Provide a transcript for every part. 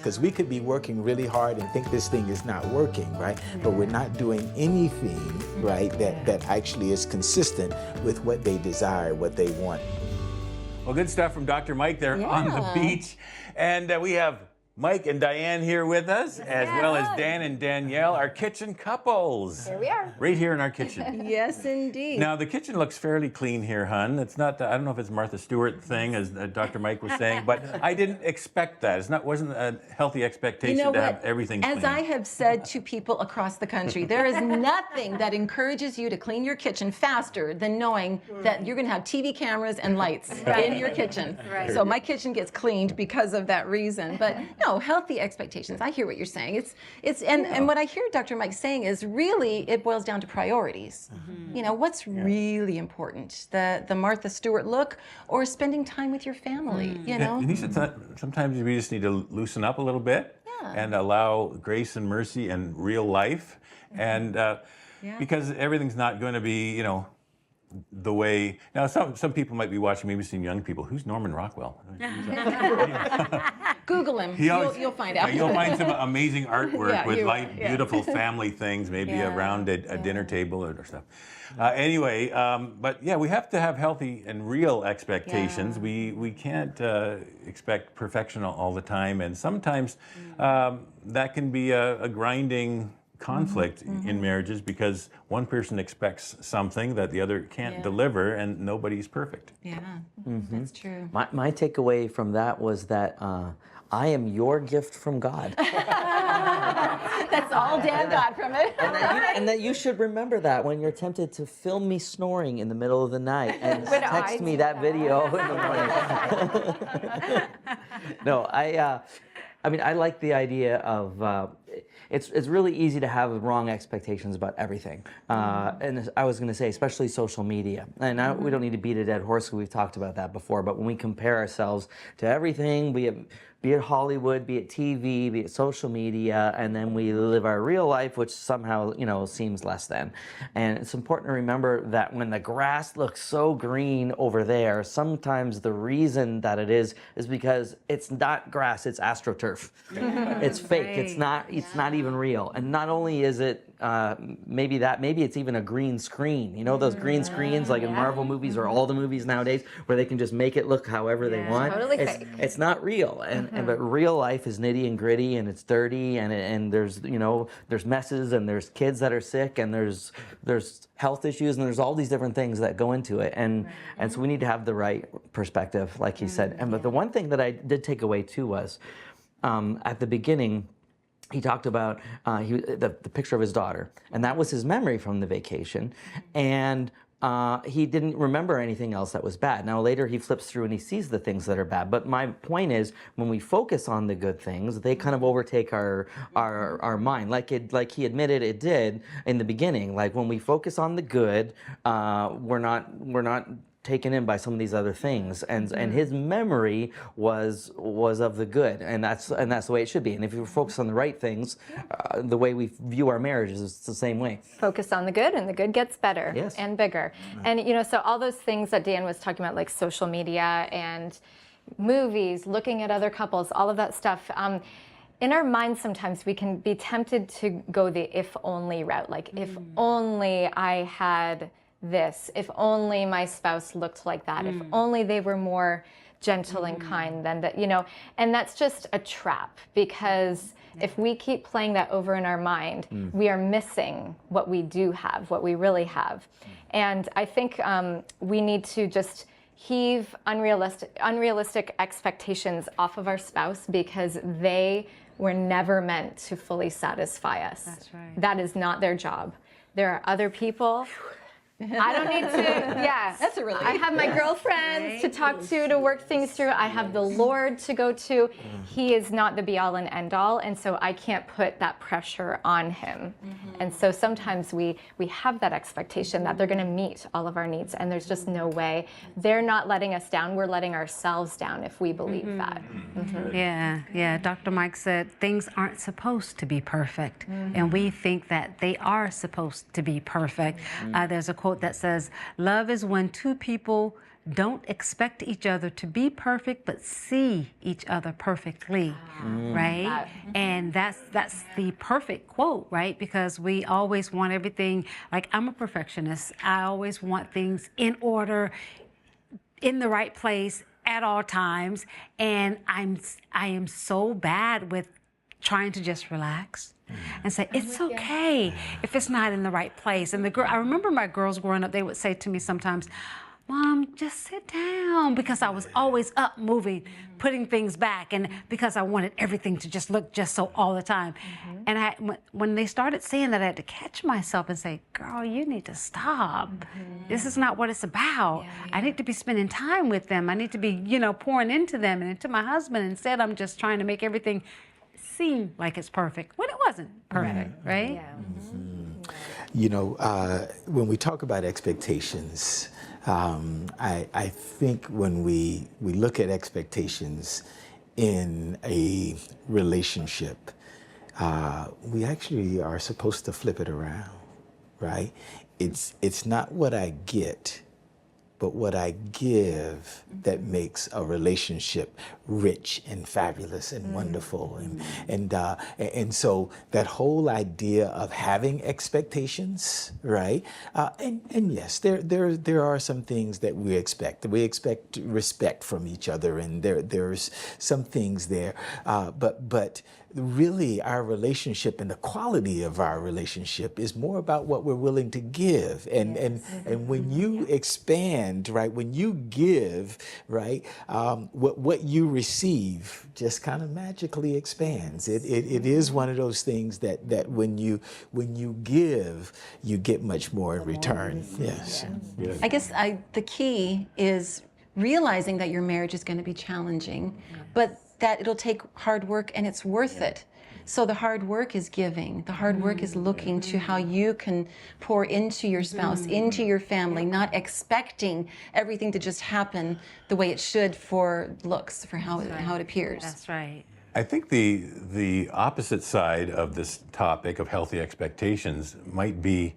Because we could be working really hard and think this thing is not working, right? But we're not doing anything, right, that actually is consistent with what they desire, what they want. Well, good stuff from Dr. Mike there on the beach. And we have Mike and Diane here with us, as well as Dan and Danielle, our kitchen couples. Here we are. Right here in our kitchen. Yes, indeed. Now, the kitchen looks fairly clean here, hun. It's not, I don't know if it's a Martha Stewart thing, as Dr. Mike was saying, but I didn't expect that. Wasn't a healthy expectation You know to what? have everything clean. As I have said to people across the country, there is nothing that encourages you to clean your kitchen faster than knowing that you're going to have TV cameras and lights in your kitchen. Right. So my kitchen gets cleaned because of that reason. But no, healthy expectations. I hear what you're saying. And what I hear Dr. Mike saying is really it boils down to priorities. You know, what's really important? The Martha Stewart look or spending time with your family, you know? And he said sometimes we just need to loosen up a little bit and allow grace and mercy and real life. And because everything's not going to be, you know, the way. Now, some people might be watching, maybe some young people. Who's Norman Rockwell? Google him. You'll find out. You'll find some amazing artwork Yeah, with you're light, right, yeah. beautiful family things, maybe around a dinner table or stuff. Anyway, but yeah, we have to have healthy and real expectations. We can't expect perfection all the time, and sometimes that can be a grinding conflict in marriages because one person expects something that the other can't deliver, and nobody's perfect. Yeah, that's true. My takeaway from that was that I am your gift from God. That's all Dan got from it. And that you should remember that when you're tempted to film me snoring in the middle of the night and text me that video in the morning. No, I mean, I like the idea of it's really easy to have wrong expectations about everything. And I was going to say, especially social media. And we don't need to beat a dead horse, we've talked about that before, but when we compare ourselves to everything, be it Hollywood, be it TV, be it social media, and then we live our real life, which somehow, you know, seems less than. And it's important to remember that when the grass looks so green over there, sometimes the reason that it is because it's not grass, it's AstroTurf. It's fake. It's not even real. And not only is it maybe it's even a green screen. You know those green screens like in Marvel movies or all the movies nowadays where they can just make it look however they want. Totally fake. It's not real. But real life is nitty and gritty, and it's dirty, and there's, you know, there's messes, and there's kids that are sick, and there's health issues, and there's all these different things that go into it, and so we need to have the right perspective, like he said. But the one thing that I did take away too was at the beginning, he talked about the picture of his daughter, and that was his memory from the vacation, and he didn't remember anything else that was bad. Now later he flips through and he sees the things that are bad. But my point is, when we focus on the good things, they kind of overtake our mind, like he admitted it did in the beginning. Like when we focus on the good, we're not taken in by some of these other things, and his memory was of the good, and that's the way it should be. And if you focus on the right things, the way we view our marriages is the same way. Focus on the good, and the good gets better Yes. and bigger. And you know, so all those things that Dan was talking about, like social media and movies, looking at other couples, all of that stuff. In our minds, sometimes we can be tempted to go the if only route, like if only I had this, if only my spouse looked like that, if only they were more gentle and kind than that, you know, and that's just a trap, because if we keep playing that over in our mind, we are missing what we do have, what we really have. And I think we need to just heave unrealistic expectations off of our spouse, because they were never meant to fully satisfy us. That's right. That is not their job. There are other people. I don't need to, That's a relief. I have my girlfriends to talk to work things through. I have the Lord to go to. He is not the be all and end all, and so I can't put that pressure on him. And so sometimes we have that expectation that they're going to meet all of our needs, and there's just no way. They're not letting us down. We're letting ourselves down if we believe that. Yeah. Dr. Mike said things aren't supposed to be perfect, and we think that they are supposed to be perfect. There's a quote that says, "Love is when two people don't expect each other to be perfect, but see each other perfectly, right? And that's the perfect quote, right? Because we always want everything, like I'm a perfectionist. I always want things in order, in the right place at all times, and I am so bad with trying to just relax and say it's okay if it's not in the right place. And I remember my girls growing up, they would say to me sometimes, Mom, just sit down, because I was always up moving, putting things back, and because I wanted everything to just look just so all the time. And when they started saying that, I had to catch myself and say, girl, you need to stop. This is not what it's about. I need to be spending time with them. I need to be, pouring into them and into my husband. Instead, I'm just trying to make everything seem like it's perfect when it wasn't perfect, right? When we talk about expectations, I think when we look at expectations in a relationship, we actually are supposed to flip it around, right? It's not what I get, but what I give that makes a relationship rich and fabulous and wonderful. And so that whole idea of having expectations, right? And yes, there are some things that we expect. We expect respect from each other, and there's some things there. But really, our relationship and the quality of our relationship is more about what we're willing to give. And when you expand, right, when you give, right, what you receive just kind of magically expands. It is one of those things that when you give, you get much more in return. Yes. I guess the key is realizing that your marriage is going to be challenging, but that it'll take hard work and it's worth it. So the hard work is giving. The hard work is looking to how you can pour into your spouse, into your family, not expecting everything to just happen the way it should for looks, for how it appears. That's right. I think the opposite side of this topic of healthy expectations might be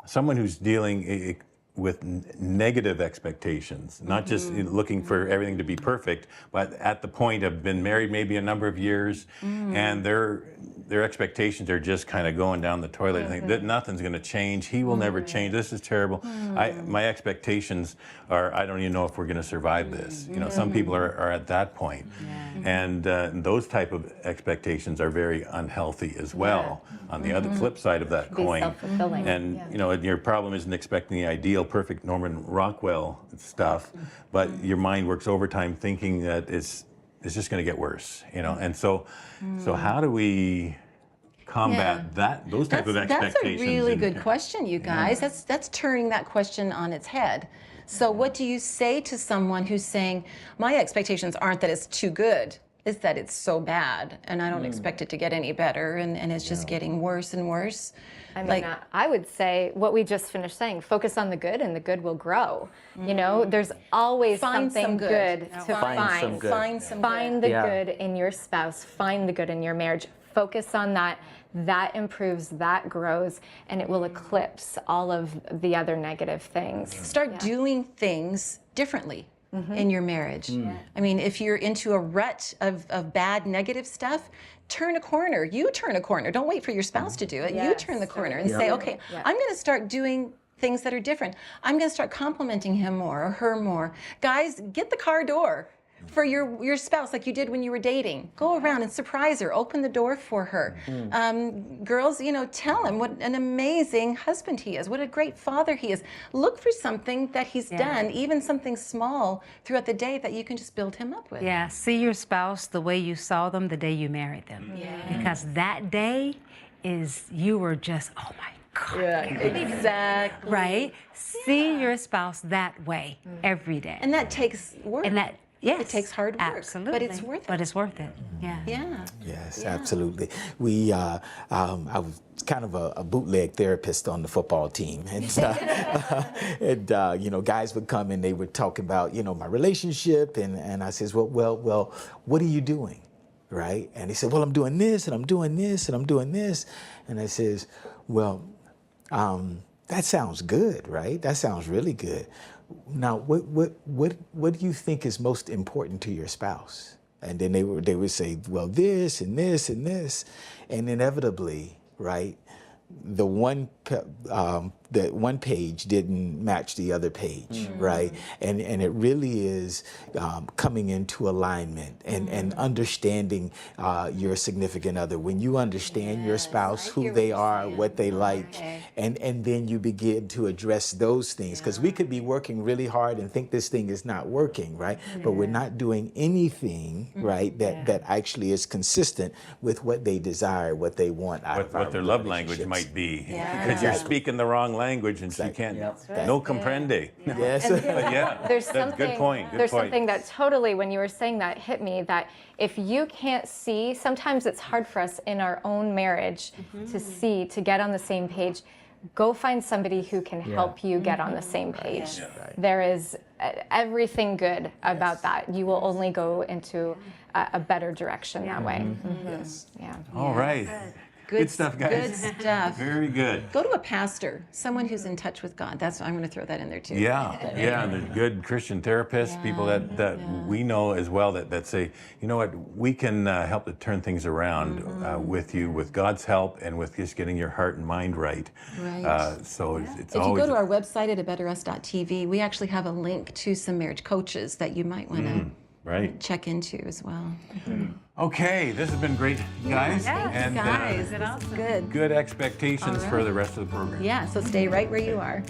someone who's dealing with negative expectations, not just looking for everything to be perfect, but at the point of been married maybe a number of years, and their expectations are just kind of going down the toilet and think that nothing's going to change. He will never change. This is terrible. My expectations are, I don't even know if we're going to survive this. Some people are at that point. And those type of expectations are very unhealthy as well. On the other flip side of that coin. Self-fulfilling. And your problem isn't expecting the ideal, perfect Norman Rockwell stuff, but your mind works overtime thinking that it's just going to get worse. And so how do we combat those type of expectations? That's a really good question, you guys. That's turning that question on its head. So what do you say to someone who's saying, my expectations aren't that it's too good, it's that it's so bad, and I don't expect it to get any better, and it's just getting worse and worse? I mean, I would say what we just finished saying, focus on the good and the good will grow. There's always something good to find. Find the good in your spouse, find the good in your marriage. Focus on that. That improves, that grows, and it will eclipse all of the other negative things. Start doing things differently in your marriage. I mean, if you're into a rut of bad, negative stuff, turn a corner. You turn a corner. Don't wait for your spouse to do it. You turn the corner and say, okay, I'm going to start doing things that are different. I'm going to start complimenting him more or her more. Guys, get the car door for your spouse like you did when you were dating. Go around and surprise her. Open the door for her. Girls, tell him what an amazing husband he is. What a great father he is. Look for something that he's done, even something small throughout the day that you can just build him up with. Yeah, see your spouse the way you saw them the day you married them. Because that day you were just, oh my God. Yeah, exactly. Right? See your spouse that way every day. And that takes work. Yes, it takes hard work, absolutely. but it's worth it. But it's worth it. Yeah. Yes, absolutely. We, I was kind of a bootleg therapist on the football team, and guys would come and they would talk about my relationship, and I says, well, what are you doing, right? And he said, well, I'm doing this, and I'm doing this, and I'm doing this, and I says, well, that sounds good, right? That sounds really good. now what do you think is most important to your spouse? And then they would say, well, this and this and this, and inevitably, right? The one page didn't match the other page, right? And it really is coming into alignment and understanding your significant other. When you understand your spouse, who they are, what they like, and then you begin to address those things. Because we could be working really hard and think this thing is not working, right? But we're not doing anything, right, that actually is consistent with what they desire, what they want out of What their love language might be. Because you're speaking the wrong language and she can't. No comprende. Yes. But yeah, There's that's something, good point. Good there's point. something that totally, when you were saying that, hit me, that if you can't see, sometimes it's hard for us in our own marriage to see, to get on the same page. Go find somebody who can help you get on the same page. There is everything good about that. You will only go into a better direction that way. Yes. Yeah. All right. Good stuff, guys. Good stuff. Very good. Go to a pastor, someone who's in touch with God. I'm going to throw that in there too. Yeah, and there's good Christian therapists, people that we know as well that say, you know what, we can help to turn things around with you, with God's help, and with just getting your heart and mind right. Right. So it's If always you go to our website at abetterus.tv, we actually have a link to some marriage coaches that you might want to right. check into as well. Okay, this has been great, guys, and Guys, it good. good expectations for the rest of the program. Yeah, so stay right where you are.